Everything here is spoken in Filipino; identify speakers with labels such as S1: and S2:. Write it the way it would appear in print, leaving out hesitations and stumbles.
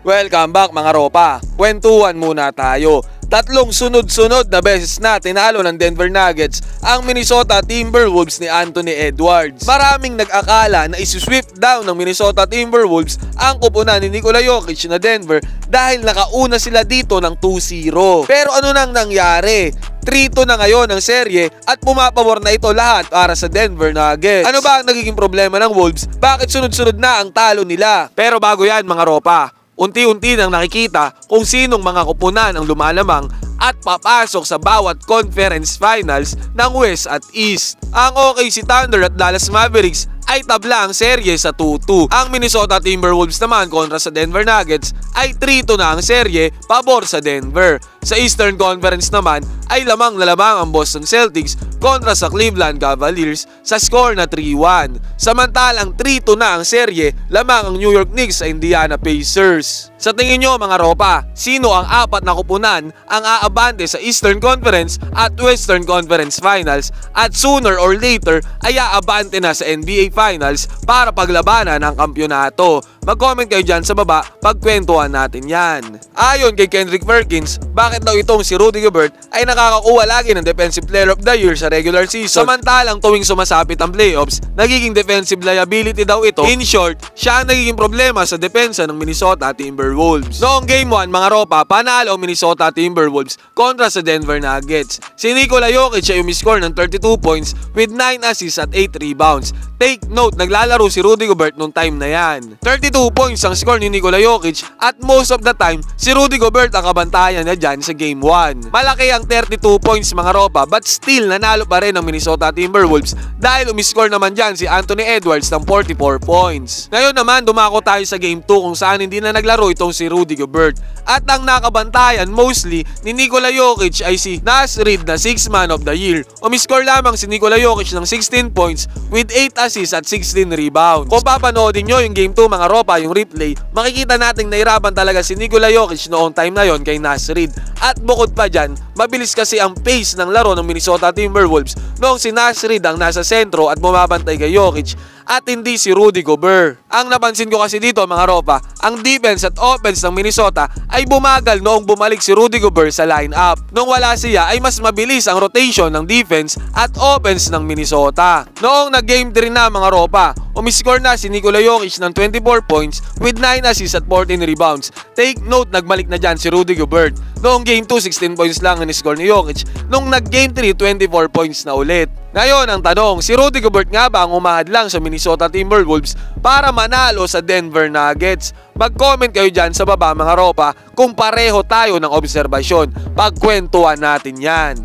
S1: Welcome back mga ropa. Kwentuhan muna tayo. Tatlong sunod-sunod na beses na tinalo ng Denver Nuggets ang Minnesota Timberwolves ni Anthony Edwards. Maraming nag-akala na isi-sweep down ng Minnesota Timberwolves ang kupunan ni Nikola Jokic na Denver dahil nakauna sila dito ng 2-0. Pero ano nang nangyari? 3-2 na ngayon ang serye at pumapabor na ito lahat para sa Denver Nuggets. Ano ba ang nagiging problema ng Wolves? Bakit sunod-sunod na ang talo nila? Pero bago yan mga ropa, unti-unti nang nakikita kung sinong mga kupunan ang lumalamang at papasok sa bawat conference finals ng West at East. Ang OKC Thunder at Dallas Mavericks ay tabla ang serye sa 2-2. Ang Minnesota Timberwolves naman kontra sa Denver Nuggets ay 3-2 na ang serye pabor sa Denver. Sa Eastern Conference naman ay lamang na lamang ang Boston Celtics kontra sa Cleveland Cavaliers sa score na 3-1. Samantalang 3-2 na ang serye lamang ang New York Knicks sa Indiana Pacers. Sa tingin nyo mga ropa, sino ang apat na kupunan ang aabante sa Eastern Conference at Western Conference Finals at sooner or later ay aabante na sa NBA Finals para paglabanan ang kampyonato? Mag-comment kayo dyan sa baba, pagkwentuhan natin yan. Ayon kay Kendrick Perkins, bakit daw itong si Rudy Gobert ay nakakakuha lagi ng Defensive Player of the Year sa regular season, samantalang tuwing sumasapit ang playoffs, nagiging defensive liability daw ito. In short, siya ang nagiging problema sa depensa ng Minnesota Timberwolves. Noong Game 1 mga ropa, panalo ang Minnesota Timberwolves kontra sa Denver Nuggets. Si Nikola Jokic ay umiscore ng 32 points with 9 assists at 8 rebounds. Take note, naglalaro si Rudy Gobert nung time na yan. 32 points ang score ni Nikola Jokic at most of the time, si Rudy Gobert ang kabantayan niya dyan sa Game 1. Malaki ang 32 points mga ropa, but still nanalo pa rin ang Minnesota Timberwolves dahil umiscore naman dyan si Anthony Edwards ng 44 points. Ngayon naman, dumako tayo sa Game 2 kung saan hindi na naglaro itong si Rudy Gobert. At ang nakabantayan mostly ni Nikola Jokic ay si Naz Reid na 6th Man of the Year. Umiscore lamang si Nikola Jokic ng 16 points with 8 assists at 16 rebounds. Kung papanoodin nyo yung Game 2 mga ropa, yung replay, makikita nating nahirapan talaga si Nikola Jokic noong time na yon kay Naz Reid. At bukod pa dyan, mabilis kasi ang pace ng laro ng Minnesota Timberwolves noong si Naz Reid ang nasa sentro at bumabantay kay Jokic at hindi si Rudy Gobert. Ang napansin ko kasi dito mga ropa, ang defense at offense ng Minnesota ay bumagal noong bumalik si Rudy Gobert sa lineup. Nung wala siya ay mas mabilis ang rotation ng defense at offense ng Minnesota. Noong nag-game 3 na mga ropa, umiscore na si Nikola Jokic ng 24 points with 9 assists at 14 rebounds. Take note, nagbalik na dyan si Rudy Gobert. Noong Game 2, 16 points lang ang score ni Jokic. Noong nag-Game 3, 24 points na ulit. Ngayon ang tanong, si Rudy Gobert nga ba ang umahadlang sa Minnesota Timberwolves para manalo sa Denver Nuggets? Mag-comment kayo dyan sa baba mga ropa kung pareho tayo ng obserbasyon. Pagkwentuhan natin yan.